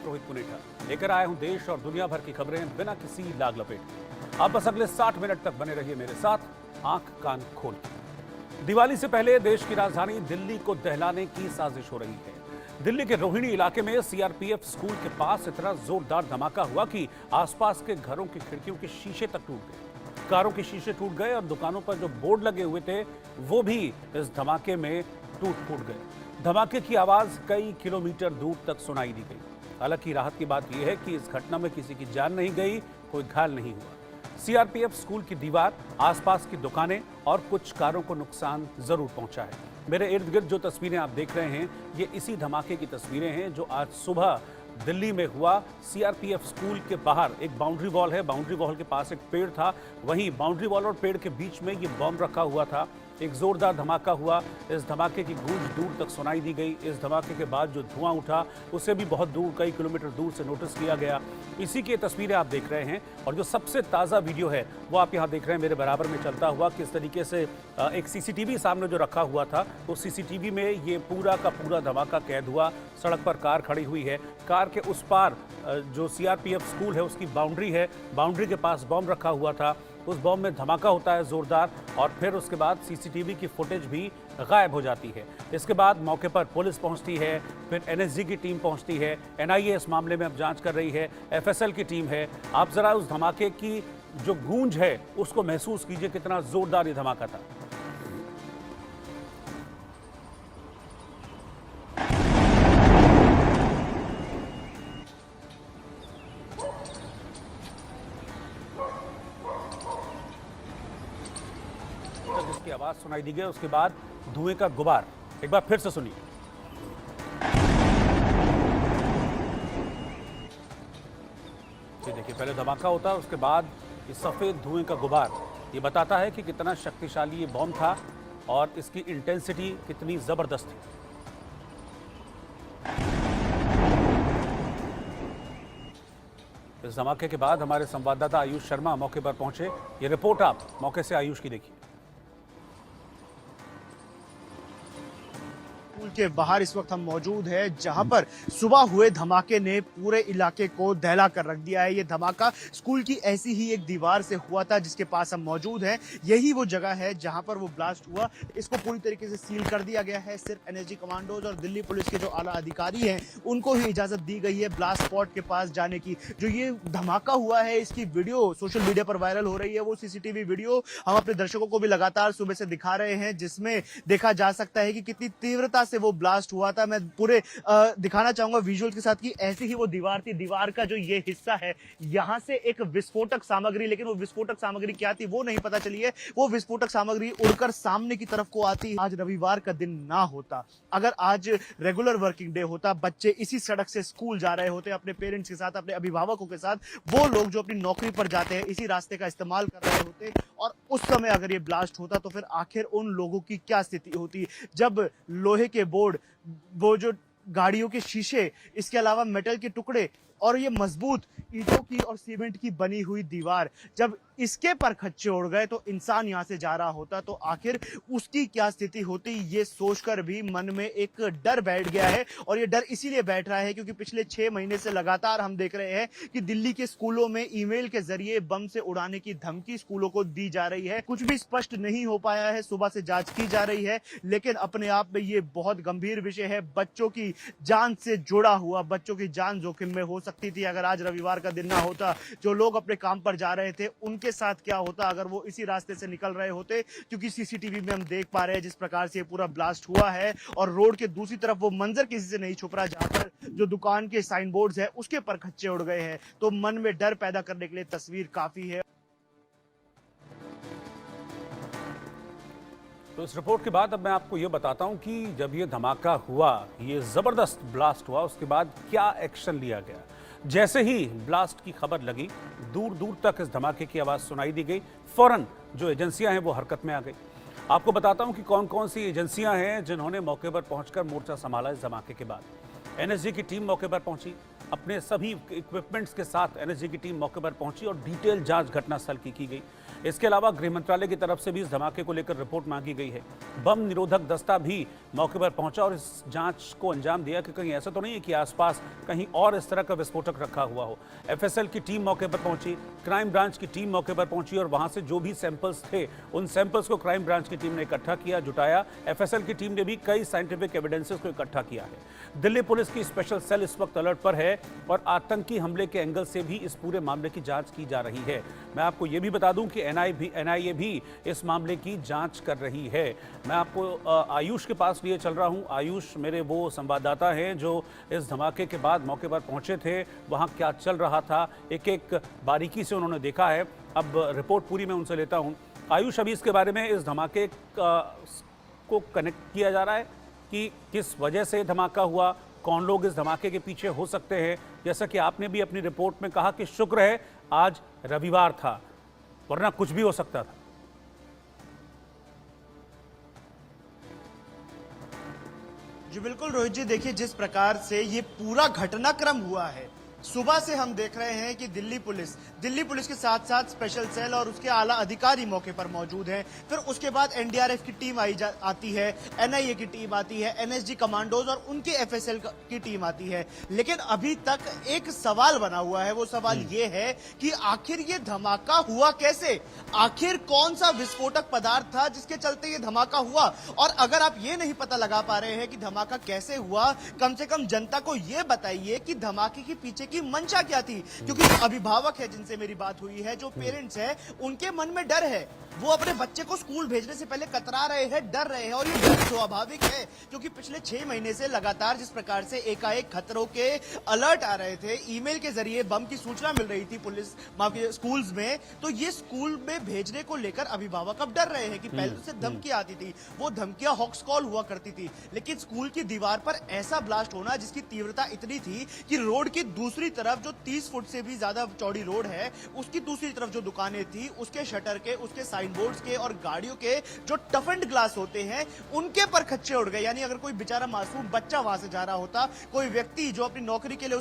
रोहित पुनेठा लेकर आया हूं देश और दुनिया भर की खबरें बिना किसी लाग लपेट। आप बस अगले 60 मिनट तक बने रहिए मेरे साथ, आंख कान खोल के। दिवाली से पहले देश की राजधानी दिल्ली को दहलाने की साजिश हो रही है। दिल्ली के रोहिणी इलाके में सीआरपीएफ स्कूल के पास इतना जोरदार धमाका हुआ कि आसपास के घरों की खिड़कियों के शीशे तक टूट गए, कारों के शीशे टूट गए और दुकानों पर जो बोर्ड लगे हुए थे वो भी इस धमाके में टूट फूट गए। धमाके की आवाज कई किलोमीटर दूर तक सुनाई दी गई। हालांकि राहत की बात यह है कि इस घटना में किसी की जान नहीं गई, कोई घायल नहीं हुआ। सीआरपीएफ स्कूल की दीवार, आसपास की दुकानें और कुछ कारों को नुकसान जरूर पहुंचा है। मेरे इर्द गिर्द जो तस्वीरें आप देख रहे हैं ये इसी धमाके की तस्वीरें हैं जो आज सुबह दिल्ली में हुआ। सीआरपीएफ स्कूल के बाहर एक बाउंड्री वॉल है, बाउंड्री वॉल के पास एक पेड़ था, वहीं बाउंड्री वॉल और पेड़ के बीच में ये बॉम्ब रखा हुआ था। एक जोरदार धमाका हुआ, इस धमाके की गूंज दूर तक सुनाई दी गई। इस धमाके के बाद जो धुआं उठा उसे भी बहुत दूर, कई किलोमीटर दूर से नोटिस किया गया। इसी की तस्वीरें आप देख रहे हैं और जो सबसे ताज़ा वीडियो है वो आप यहाँ देख रहे हैं मेरे बराबर में चलता हुआ। किस तरीके से एक सीसीटीवी सामने जो रखा हुआ था उस सीसीटीवी में ये पूरा का पूरा धमाका कैद हुआ। सड़क पर कार खड़ी हुई है, कार के उस पार जो सीआरपीएफ स्कूल है उसकी बाउंड्री है, बाउंड्री के पास बॉम्ब रखा हुआ था। उस बॉम्ब में धमाका होता है जोरदार और फिर उसके बाद सीसीटीवी की फुटेज भी गायब हो जाती है। इसके बाद मौके पर पुलिस पहुंचती है, फिर एनएसजी की टीम पहुंचती है, एनआईए इस मामले में अब जांच कर रही है, एफएसएल की टीम है। आप जरा उस धमाके की जो गूंज है उसको महसूस कीजिए, कितना जोरदार ये धमाका था। जिसकी आवाज सुनाई दी गई उसके बाद धुएं का गुबार, एक बार फिर से सुनिए। देखिए पहले धमाका होता है, उसके बाद ये सफेद धुएं का गुबार, ये बताता है कि कितना शक्तिशाली ये बॉम्ब था और इसकी इंटेंसिटी कितनी जबरदस्त थी। इस धमाके के बाद हमारे संवाददाता आयुष शर्मा मौके पर पहुंचे। ये रिपोर्ट आप मौके से आयुष की देखिए। स्कूल के बाहर इस वक्त हम मौजूद हैं जहां पर सुबह हुए धमाके ने पूरे इलाके को दहला कर रख दिया है। ये धमाका स्कूल की ऐसी ही एक दीवार से हुआ था जिसके पास हम मौजूद हैं। यही वो जगह है जहां पर वो ब्लास्ट हुआ। इसको पूरी तरीके से सील कर दिया गया है। सिर्फ एनएसजी कमांडोज और दिल्ली पुलिस के जो आला अधिकारी हैं उनको ही इजाजत दी गई है ब्लास्ट स्पॉट के पास जाने की। जो ये धमाका हुआ है इसकी वीडियो सोशल मीडिया पर वायरल हो रही है। वो सीसीटीवी वीडियो हम अपने दर्शकों को भी लगातार सुबह से दिखा रहे हैं जिसमें देखा जा सकता है कि कितनी तीव्रता से वो ब्लास्ट हुआ था। मैं पूरे दिखाना चाहूंगा विजुअल के साथ कि ऐसी ही वो दीवार थी। दीवार का जो ये हिस्सा है यहां से एक विस्फोटक सामग्री, लेकिन वो विस्फोटक सामग्री क्या थी वो नहीं पता चली है। वो विस्फोटक सामग्री उड़कर सामने की तरफ को आती। आज रविवार का दिन ना होता, अगर आज रेगुलर वर्किंग डे होता, बच्चे इसी सड़क से स्कूल जा रहे होते अपने पेरेंट्स के साथ, अपने अभिभावकों के साथ, वो लोग जो अपनी नौकरी पर जाते हैं इसी रास्ते का इस्तेमाल कर रहे होते और उस समय अगर ये ब्लास्ट होता तो फिर आखिर उन लोगों की क्या स्थिति होती। जब लोहे के बोर्ड, वो जो गाड़ियों के शीशे, इसके अलावा मेटल के टुकड़े और ये मजबूत ईंटों की और सीमेंट की बनी हुई दीवार, जब इसके पर खच्चे उड़ गए तो इंसान यहां से जा रहा होता तो आखिर उसकी क्या स्थिति होती। ये सोचकर भी मन में एक डर बैठ गया है और ये डर इसीलिए बैठ रहा है क्योंकि पिछले 6 महीने से लगातार हम देख रहे हैं कि दिल्ली के स्कूलों में ईमेल के जरिए बम से उड़ाने की धमकी स्कूलों को दी जा रही है। कुछ भी स्पष्ट नहीं हो पाया है, सुबह से जांच की जा रही है, लेकिन अपने आप में ये बहुत गंभीर विषय है। बच्चों की जान से जुड़ा हुआ, बच्चों की जान जोखिम में हो सकती थी अगर आज रविवार का दिन ना होता। जो लोग अपने काम पर जा रहे थे उनके साथ क्या होता अगर वो इसी रास्ते से निकल रहे होते, क्योंकि सीसीटीवी में हम देख पा रहे हैं जिस प्रकार से ये पूरा ब्लास्ट हुआ है और रोड के दूसरी तरफ वो मंजर किसी से नहीं छुप रहा जहां पर जो दुकान के साइन बोर्ड्स है उसके पर खच्चे उड़ गए हैं। तो मन में डर पैदा करने के लिए तस्वीर काफी है। तो इस रिपोर्ट के बाद अब मैं आपको ये बताता हूं कि जब ये धमाका हुआ, ये जबरदस्त ब्लास्ट हुआ, उसके बाद क्या एक्शन लिया गया। जैसे ही ब्लास्ट की खबर लगी, दूर दूर तक इस धमाके की आवाज सुनाई दी गई। फौरन जो एजेंसियां हैं वो हरकत में आ गई। आपको बताता हूं कि कौन कौन सी एजेंसियां हैं जिन्होंने मौके पर पहुंचकर मोर्चा संभाला इस धमाके के बाद। एनएसजी की टीम मौके पर पहुंची, अपने सभी इक्विपमेंट्स के साथ एनएसजी की टीम मौके पर पहुंची और डिटेल जांच घटनास्थल की गई। इसके अलावा गृह मंत्रालय की तरफ से भी इस धमाके को लेकर रिपोर्ट मांगी गई है। बम निरोधक दस्ता भी मौके पर पहुंचा और इस जांच को अंजाम दिया कि कहीं ऐसा तो नहीं है कि आसपास कहीं और इस तरह का विस्फोटक रखा हुआ हो। एफएसएल की टीम मौके पर पहुंची, क्राइम ब्रांच की टीम मौके पर पहुंची और वहां से जो भी सैंपल्स थे उन सैंपल्स को क्राइम ब्रांच की टीम ने इकट्ठा किया, जुटाया। एफएसएल की टीम ने भी कई साइंटिफिक एविडेंसेस को इकट्ठा किया है। दिल्ली पुलिस की स्पेशल सेल इस वक्त अलर्ट पर है और आतंकी हमले के एंगल से भी इस पूरे मामले की जांच की जा रही है। मैं आपको यह भी बता दूं कि एनआईए भी इस मामले की जांच कर रही है। मैं आपको आयुष के पास लिए चल रहा हूं। आयुष मेरे वो संवाददाता हैं जो इस धमाके के बाद मौके पर पहुंचे थे, वहां क्या चल रहा था एक एक बारीकी से उन्होंने देखा है। अब रिपोर्ट पूरी मैं उनसे लेता हूं। आयुष, अभी इसके बारे में इस धमाके को कनेक्ट किया जा रहा है कि किस वजह से धमाका हुआ, कौन लोग इस धमाके के पीछे हो सकते हैं। जैसा कि आपने भी अपनी रिपोर्ट में कहा कि शुक्र है आज रविवार था, वरना कुछ भी हो सकता था। जी बिल्कुल रोहित जी, देखिए जिस प्रकार से ये पूरा घटनाक्रम हुआ है, सुबह से हम देख रहे हैं कि दिल्ली पुलिस के साथ साथ स्पेशल सेल और उसके आला अधिकारी मौके पर मौजूद हैं। फिर उसके बाद एनडीआरएफ की टीम आती है, एनआईए की टीम आती है, एनएसजी कमांडोज और उनके एफएसएल की टीम आती है। लेकिन अभी तक एक सवाल बना हुआ है, वो सवाल ये है कि आखिर ये धमाका हुआ कैसे, आखिर कौन सा विस्फोटक पदार्थ था जिसके चलते ये धमाका हुआ। और अगर आप ये नहीं पता लगा पा रहे हैं कि धमाका कैसे हुआ, कम से कम जनता को ये बताइए कि धमाके के पीछे की मंशा क्या थी। क्योंकि जो अभिभावक है जिनसे मेरी बात हुई है, जो पेरेंट्स है, उनके मन में डर है। वो अपने बच्चे को स्कूल भेजने से पहले कतरा रहे हैं, डर रहे हैं और ये डर स्वाभाविक है क्योंकि पिछले 6 महीने से लगातार जिस प्रकार से एकाएक खतरों के अलर्ट आ रहे थे, ईमेल के जरिए बम की सूचना मिल रही थी स्कूल्स में, तो ये स्कूल में भेजने को लेकर अभिभावक अब डर रहे हैं कि पहले से धमकी आती थी, वो धमकियां हॉक्स कॉल हुआ करती थी, लेकिन स्कूल की दीवार पर ऐसा ब्लास्ट होना जिसकी तीव्रता इतनी थी कि रोड की दूसरी तरफ जो 30 फुट से भी ज्यादा चौड़ी रोड है, उसकी दूसरी तरफ जो दुकानें थी, उसके शटर के, उसके साइन बोर्ड्स के और गाड़ियों के जो टफेंड ग्लास होते हैं, उनके पर खच्चे उड़ गए। यानी अगर कोई बेचारा मासूम बच्चा वहां से जा रहा होता, कोई व्यक्ति जो अपनी नौकरी के लिए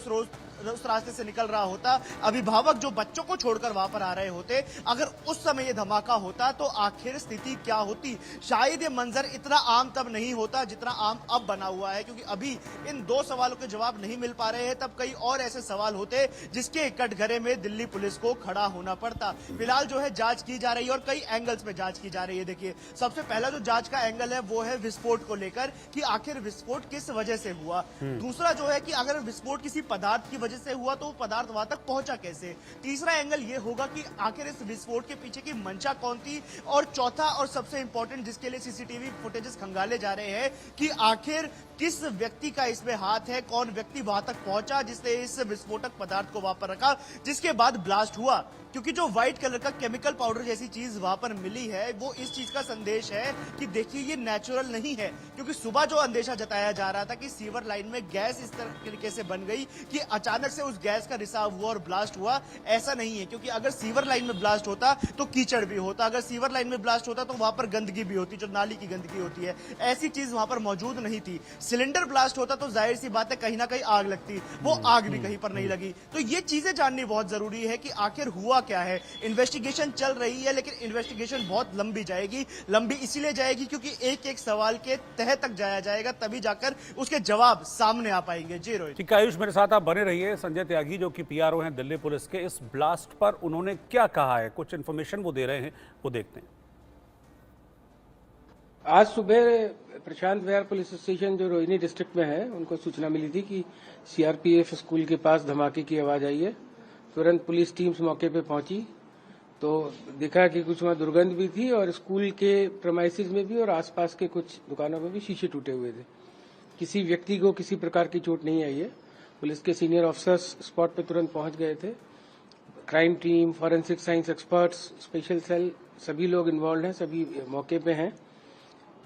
उस रास्ते से निकल रहा होता, अभिभावक जो बच्चों को छोड़कर वहां पर आ रहे होते, अगर उस समय ये धमाका होता तो आखिर स्थिति क्या होती। शायद ये मंजर इतना आम तब नहीं होता जितना आम अब बना हुआ है, क्योंकि अभी इन 2 सवालों के जवाब नहीं मिल पा रहे हैं। तब कई और ऐसे सवाल होते जिसके कटघरे में दिल्ली पुलिस को खड़ा होना पड़ता। फिलहाल जो है जांच की जा रही है और कई एंगल्स में जांच की जा रही है। देखिए, सबसे पहला जो जांच का एंगल है वो है विस्फोट को लेकर कि आखिर विस्फोट किस वजह से हुआ। दूसरा जो है कि अगर विस्फोट किसी पदार्थ की वजह से हुआ तो वो पदार्थ वहां तक पहुंचा कैसे। तीसरा एंगल ये होगा कि आखिर इस विस्फोट के पीछे की मंशा कौन थी। और चौथा और सबसे इंपॉर्टेंट, जिसके लिए सीसीटीवी फुटेजेस खंगाले जा रहे हैं, कि आखिर किस व्यक्ति का इसमें हाथ है, कौन व्यक्ति वहां तक पहुंचा जिसने इस विस्फोटक पदार्थ को वहां पर रखा, जिसके बाद ब्लास्ट हुआ। क्योंकि जो व्हाइट कलर का केमिकल पाउडर जैसी चीज वहां पर मिली है, वो इस चीज का संदेश है कि देखिए ये नेचुरल नहीं है। क्योंकि सुबह जो अंदेशा जताया जा रहा था कि सीवर लाइन में गैस इस तरीके से बन गई कि अचानक से उस गैस का रिसाव हुआ और ब्लास्ट हुआ, ऐसा नहीं है। क्योंकि अगर सीवर लाइन में ब्लास्ट होता तो कीचड़ भी होता, अगर सीवर लाइन में ब्लास्ट होता तो वहां पर गंदगी भी होती, जो नाली की गंदगी होती है, ऐसी चीज वहां पर मौजूद नहीं थी। सिलेंडर ब्लास्ट होता तो जाहिर सी बात है कहीं ना कहीं आग लगती, वो आग भी कहीं पर नहीं लगी। तो ये चीजें जाननी बहुत जरूरी है कि आखिर हुआ क्या है। इन्वेस्टिगेशन चल रही है, लेकिन इन्वेस्टिगेशन बहुत लंबी जाएगी। लंबी इसीलिए जाएगी क्योंकि एक एक सवाल के तह तक जाया जाएगा, तभी जाकर उसके जवाब सामने आ पाएंगे। जी रोहित। ठीक है आयुष, मेरे साथ आप बने रहिए। संजय त्यागी जो कि पीआरओ हैं दिल्ली पुलिस के, इस ब्लास्ट पर उन्होंने क्या कहा है, कुछ इन्फॉर्मेशन वो दे रहे हैं, वो देखते हैं। आज सुबह प्रशांत विहार पुलिस स्टेशन जो रोहिणी डिस्ट्रिक्ट में है, उनको सूचना मिली थी कि सीआरपीएफ स्कूल के पास धमाके की आवाज आई है। तुरंत पुलिस टीम्स मौके पे पहुंची तो देखा कि कुछ वहां दुर्गंध भी थी और स्कूल के प्रेमाइसेस में भी और आसपास के कुछ दुकानों में भी शीशे टूटे हुए थे। किसी व्यक्ति को किसी प्रकार की चोट नहीं आई है। पुलिस के सीनियर ऑफिसर्स स्पॉट पे तुरंत पहुंच गए थे। Crime team, forensic science experts, special cell, सभी लोग इन्वॉल्व हैं, सभी मौके पे हैं।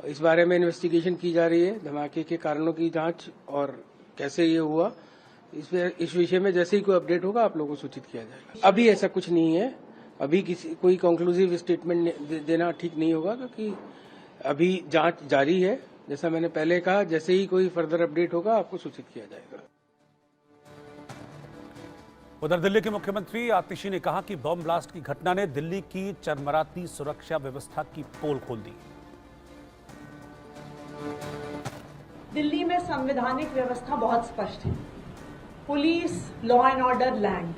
इस बारे में इन्वेस्टिगेशन की जा रही है, धमाके के कारणों की जांच और कैसे ये हुआ, इस विषय में जैसे ही कोई अपडेट होगा आप लोगों को सूचित किया जाएगा। अभी ऐसा कुछ नहीं है, अभी कोई कंक्लूसिव स्टेटमेंट देना ठीक नहीं होगा क्योंकि अभी जांच जारी है। जैसा मैंने पहले कहा, जैसे ही कोई फर्दर अपडेट होगा आपको सूचित किया जाएगा। उधर दिल्ली के मुख्यमंत्री आतिशी ने कहा कि बम ब्लास्ट की घटना ने दिल्ली की चरमराती सुरक्षा व्यवस्था की पोल खोल दी। दिल्ली में संवैधानिक व्यवस्था बहुत स्पष्ट है। Police, law and order, land,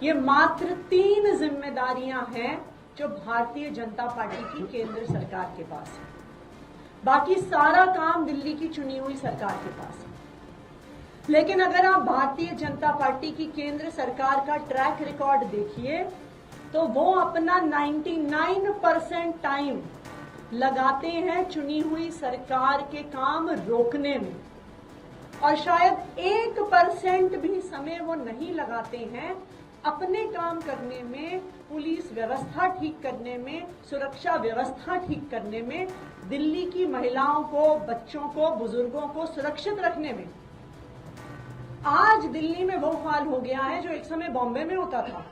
ये मात्र 3 जिम्मेदारियां हैं जो भारतीय जनता पार्टी की केंद्र सरकार के पास है। बाकी सारा काम दिल्ली की चुनी हुई सरकार के पास है। लेकिन अगर आप भारतीय जनता पार्टी की केंद्र सरकार का ट्रैक रिकॉर्ड देखिए तो वो अपना 99% टाइम लगाते हैं चुनी हुई सरकार के काम रोकने में, और शायद 1% भी समय वो नहीं लगाते हैं अपने काम करने में, पुलिस व्यवस्था ठीक करने में, सुरक्षा व्यवस्था ठीक करने में, दिल्ली की महिलाओं को, बच्चों को, बुजुर्गों को सुरक्षित रखने में। आज दिल्ली में वो हाल हो गया है जो एक समय बॉम्बे में होता था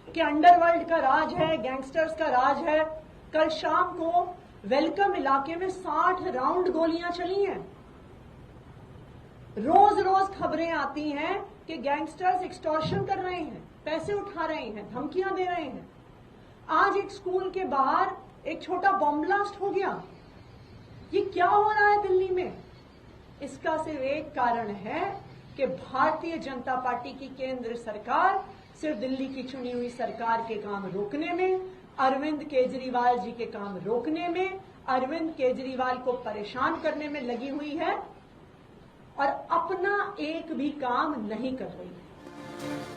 कि अंडरवर्ल्ड का राज है, गैंगस्टर्स का राज है। कल शाम को वेलकम इलाके में 60 राउंड गोलियां चली हैं। रोज रोज खबरें आती हैं कि गैंगस्टर्स एक्सटॉर्शन कर रहे हैं, पैसे उठा रहे हैं, धमकियां दे रहे हैं। आज एक स्कूल के बाहर एक छोटा बॉम्ब ब्लास्ट हो गया। ये क्या हो रहा है दिल्ली में? इसका सिर्फ एक कारण है कि भारतीय जनता पार्टी की केंद्र सरकार सिर्फ दिल्ली की चुनी हुई सरकार के काम रोकने में, अरविंद केजरीवाल जी के काम रोकने में, अरविंद केजरीवाल को परेशान करने में लगी हुई है और अपना एक भी काम नहीं कर रही है।